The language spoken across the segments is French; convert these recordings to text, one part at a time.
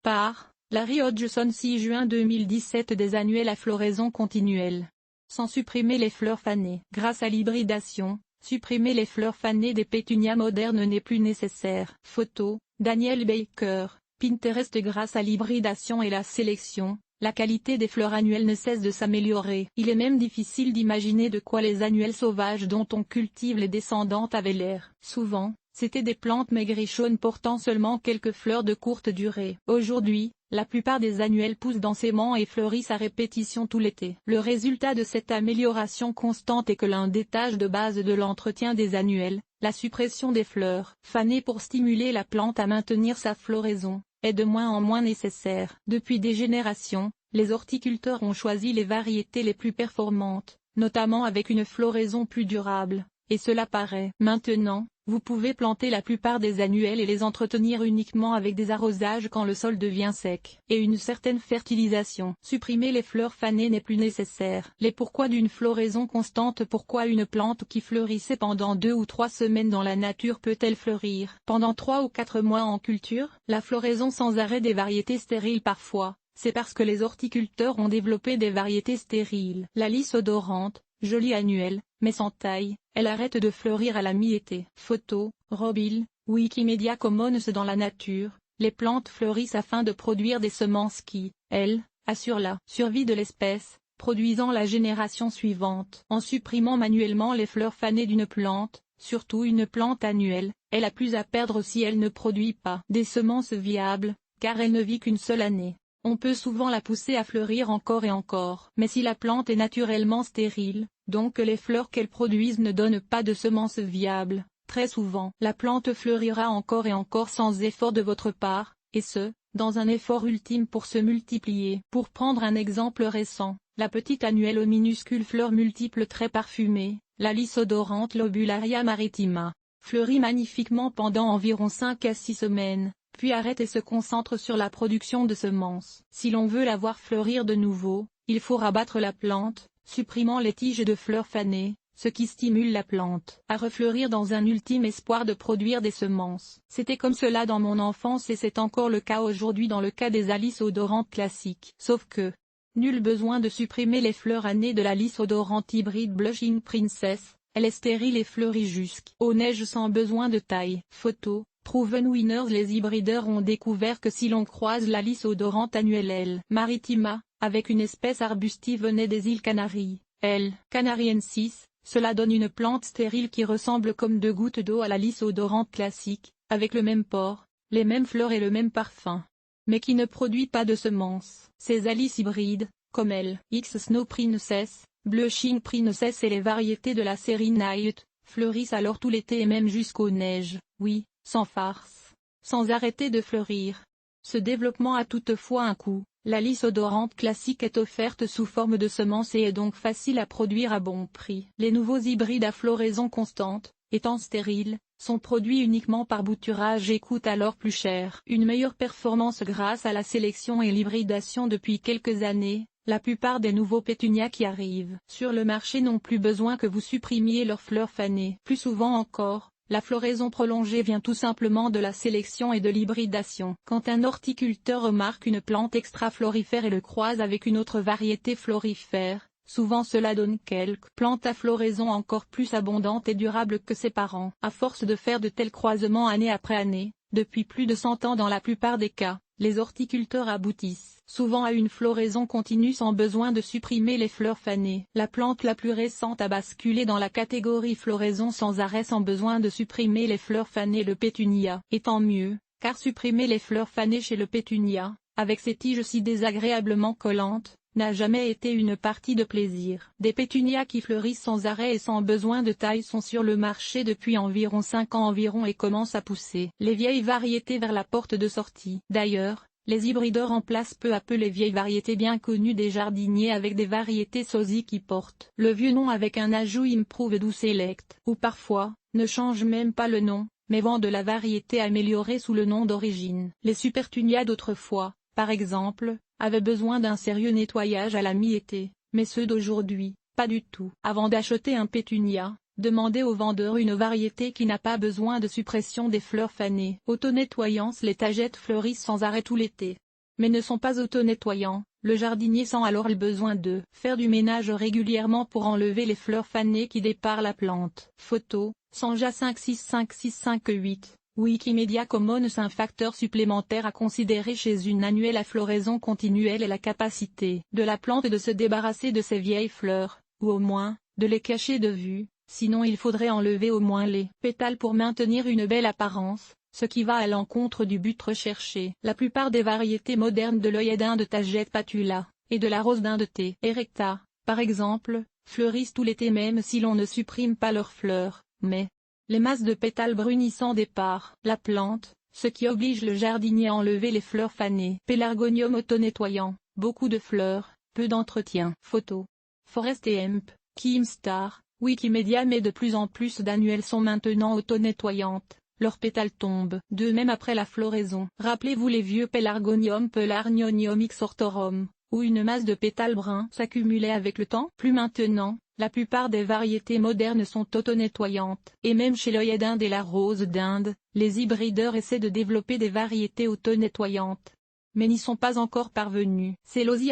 Par Larry Hodgson 6 juin 2017 Des annuels à floraison continuelle. Sans supprimer les fleurs fanées. Grâce à l'hybridation, supprimer les fleurs fanées des pétunias modernes n'est plus nécessaire. Photo, Daniel Baker, Pinterest. Grâce à l'hybridation et la sélection, la qualité des fleurs annuelles ne cesse de s'améliorer. Il est même difficile d'imaginer de quoi les annuels sauvages dont on cultive les descendantes avaient l'air. Souvent, c'étaient des plantes maigrichonnes portant seulement quelques fleurs de courte durée. Aujourd'hui, la plupart des annuels poussent densément et fleurissent à répétition tout l'été. Le résultat de cette amélioration constante est que l'un des tâches de base de l'entretien des annuels, la suppression des fleurs fanées pour stimuler la plante à maintenir sa floraison, est de moins en moins nécessaire. Depuis des générations, les horticulteurs ont choisi les variétés les plus performantes, notamment avec une floraison plus durable, et cela paraît. Maintenant, vous pouvez planter la plupart des annuels et les entretenir uniquement avec des arrosages quand le sol devient sec, et une certaine fertilisation. Supprimer les fleurs fanées n'est plus nécessaire. Les pourquoi d'une floraison constante. Pourquoi une plante qui fleurissait pendant 2 ou 3 semaines dans la nature peut-elle fleurir pendant 3 ou 4 mois en culture? La floraison sans arrêt des variétés stériles parfois, c'est parce que les horticulteurs ont développé des variétés stériles. La lys odorante, jolie annuelle, mais sans taille, elle arrête de fleurir à la mi-été. Photo, Rob Hill, Wikimedia Commons. Dans la nature, les plantes fleurissent afin de produire des semences qui, elles, assurent la survie de l'espèce, produisant la génération suivante. En supprimant manuellement les fleurs fanées d'une plante, surtout une plante annuelle, elle a plus à perdre si elle ne produit pas des semences viables, car elle ne vit qu'une seule année. On peut souvent la pousser à fleurir encore et encore. Mais si la plante est naturellement stérile, donc que les fleurs qu'elle produise ne donnent pas de semences viables, très souvent la plante fleurira encore et encore sans effort de votre part, et ce, dans un effort ultime pour se multiplier. Pour prendre un exemple récent, la petite annuelle aux minuscules fleurs multiples très parfumées, la lys odorante Lobularia maritima, fleurit magnifiquement pendant environ 5 à 6 semaines. Puis arrête et se concentre sur la production de semences. Si l'on veut la voir fleurir de nouveau, il faut rabattre la plante, supprimant les tiges de fleurs fanées, ce qui stimule la plante à refleurir dans un ultime espoir de produire des semences. C'était comme cela dans mon enfance et c'est encore le cas aujourd'hui dans le cas des lys odorantes classiques. Sauf que, nul besoin de supprimer les fleurs anées de la lys odorante hybride Blushing Princess, elle est stérile et fleurit jusqu'aux neiges sans besoin de taille. Photo. Proven Winners. Les hybrideurs ont découvert que si l'on croise la lys odorante annuelle L. maritima, avec une espèce arbustive née des îles Canaries, L. canariensis, cela donne une plante stérile qui ressemble comme 2 gouttes d'eau à la lys odorante classique, avec le même pore, les mêmes fleurs et le même parfum, mais qui ne produit pas de semences. Ces lys hybrides, comme L. X Snow Princess, Blushing Princess et les variétés de la série Night, fleurissent alors tout l'été et même jusqu'aux neiges, oui, sans farce, sans arrêter de fleurir. Ce développement a toutefois un coût. La lys odorante classique est offerte sous forme de semences et est donc facile à produire à bon prix. Les nouveaux hybrides à floraison constante, étant stériles, sont produits uniquement par bouturage et coûtent alors plus cher. Une meilleure performance grâce à la sélection et l'hybridation. Depuis quelques années, la plupart des nouveaux pétunias qui arrivent sur le marché n'ont plus besoin que vous supprimiez leurs fleurs fanées. Plus souvent encore, la floraison prolongée vient tout simplement de la sélection et de l'hybridation. Quand un horticulteur remarque une plante extra-florifère et le croise avec une autre variété florifère, souvent cela donne quelques plantes à floraison encore plus abondantes et durables que ses parents. À force de faire de tels croisements année après année, depuis plus de 100 ans dans la plupart des cas, les horticulteurs aboutissent souvent à une floraison continue sans besoin de supprimer les fleurs fanées. La plante la plus récente à basculer dans la catégorie floraison sans arrêt sans besoin de supprimer les fleurs fanées, le pétunia. Et tant mieux, car supprimer les fleurs fanées chez le pétunia, avec ses tiges si désagréablement collantes, n'a jamais été une partie de plaisir. Des pétunias qui fleurissent sans arrêt et sans besoin de taille sont sur le marché depuis environ 5 ans environ et commencent à pousser les vieilles variétés vers la porte de sortie. D'ailleurs, les hybrideurs remplacent peu à peu les vieilles variétés bien connues des jardiniers avec des variétés sosie qui portent le vieux nom avec un ajout Improved ou Select, ou parfois, ne changent même pas le nom, mais vendent la variété améliorée sous le nom d'origine. Les supertunias d'autrefois, par exemple, avaient besoin d'un sérieux nettoyage à la mi-été, mais ceux d'aujourd'hui, pas du tout. Avant d'acheter un pétunia, demandez au vendeur une variété qui n'a pas besoin de suppression des fleurs fanées. Auto-nettoyance. Les tagettes fleurissent sans arrêt tout l'été. mais ne sont pas auto-nettoyants. Le jardinier sent alors le besoin de faire du ménage régulièrement pour enlever les fleurs fanées qui déparent la plante. Photo, Sanja 565658. Wikimedia Commons. Un facteur supplémentaire à considérer chez une annuelle à floraison continuelle est la capacité de la plante de se débarrasser de ses vieilles fleurs, ou au moins, de les cacher de vue, sinon il faudrait enlever au moins les pétales pour maintenir une belle apparence, ce qui va à l'encontre du but recherché. La plupart des variétés modernes de l'œillet d'Inde Taget patula, et de la rose d'Inde T. erecta, par exemple, fleurissent tout l'été même si l'on ne supprime pas leurs fleurs, mais les masses de pétales brunissants déparent la plante, ce qui oblige le jardinier à enlever les fleurs fanées. Pélargonium auto-nettoyant, beaucoup de fleurs, peu d'entretien. Photo. Forest et Hemp, Keemstar, Wikimedia. Mais de plus en plus d'annuelles sont maintenant auto-nettoyantes, leurs pétales tombent de même après la floraison. Rappelez-vous les vieux Pélargonium Pelargonium xortorum, où une masse de pétales bruns s'accumulait avec le temps. Plus maintenant. La plupart des variétés modernes sont auto-nettoyantes. Et même chez l'œillet d'Inde et la rose d'Inde, les hybrideurs essaient de développer des variétés auto-nettoyantes, mais n'y sont pas encore parvenus. Célosie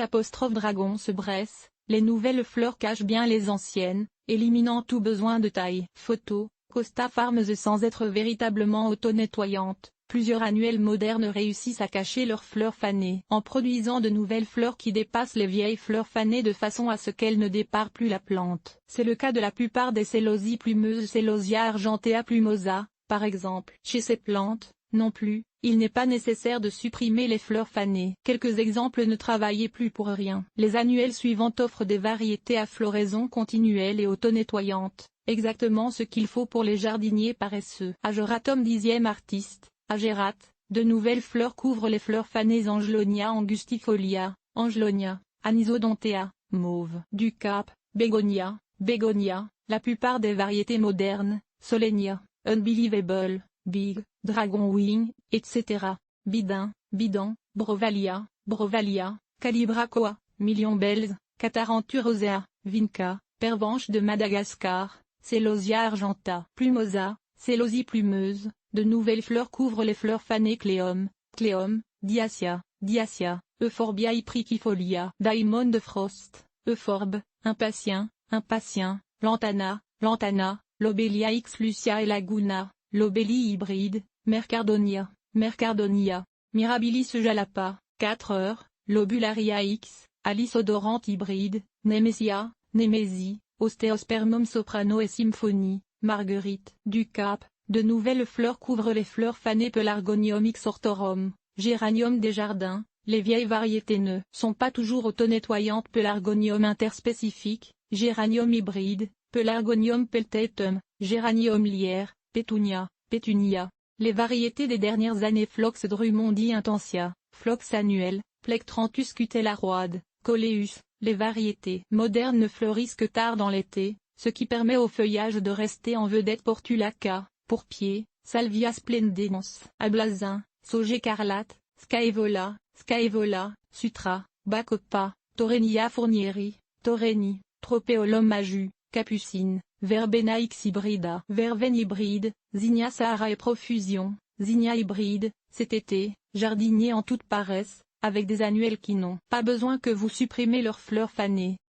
'dragon se bresse, les nouvelles fleurs cachent bien les anciennes, éliminant tout besoin de taille. Photo, Costa Farms. Sans être véritablement auto-nettoyantes, plusieurs annuelles modernes réussissent à cacher leurs fleurs fanées en produisant de nouvelles fleurs qui dépassent les vieilles fleurs fanées de façon à ce qu'elles ne déparent plus la plante. C'est le cas de la plupart des célosies plumeuses. Celosia argentea plumosa, par exemple. Chez ces plantes, non plus, il n'est pas nécessaire de supprimer les fleurs fanées. Quelques exemples ne travaillaient plus pour rien. Les annuelles suivantes offrent des variétés à floraison continuelle et auto-nettoyantes, exactement ce qu'il faut pour les jardiniers paresseux. Ageratum 10e artiste. Agérat, de nouvelles fleurs couvrent les fleurs fanées. Angelonia angustifolia, Angelonia, Anisodontea, mauve. Du Cap, Bégonia, Bégonia, la plupart des variétés modernes, Solenia, Unbelievable, Big, Dragon Wing, etc. Bidin, Bidon, Brovalia, Brovalia, Calibracoa, Million Bells, Cataranturosea, Vinca, Pervenche de Madagascar, Celosia argenta. Plumosa, Célosie plumeuse. De nouvelles fleurs couvrent les fleurs fanées. Cléum, Cléum, Diacia, Diacia, Euphorbia ipricifolia. Diamond de Frost, Euphorbe, Impatient, Impatient, Lantana, Lantana, Lobelia x Lucia et Laguna, Lobelie hybride, Mercardonia, Mercardonia, Mirabilis jalapa, 4 heures, Lobularia x, Alice odorante hybride, Nemesia, Nemesie, Ostéospermum soprano et symphonie, Marguerite. Du Cap. De nouvelles fleurs couvrent les fleurs fanées. Pelargonium xortorum, Géranium des jardins. Les vieilles variétés ne sont pas toujours auto-nettoyantes. Pelargonium interspécifique, Géranium hybride, Pelargonium peltatum, Géranium lierre, Pétunia, Pétunia. Les variétés des dernières années. Phlox drummondii intensia, Phlox annuel, Plectranthus cutellaroide, Coleus. Les variétés modernes ne fleurissent que tard dans l'été, ce qui permet au feuillage de rester en vedette. Portulaca, Pourpier, Salvia splendens, Ablazin, Sauge écarlate, Scaevola, Scaevola, Sutra, Bacopa, Torrenia fournieri, Torreni, Tropeolum maju, Capucine, Verbena x hybrida. Verveine hybride, Zinnia Sahara et profusion, Zinnia hybride. Cet été, jardinier en toute paresse, avec des annuelles qui n'ont pas besoin que vous supprimez leurs fleurs fanées.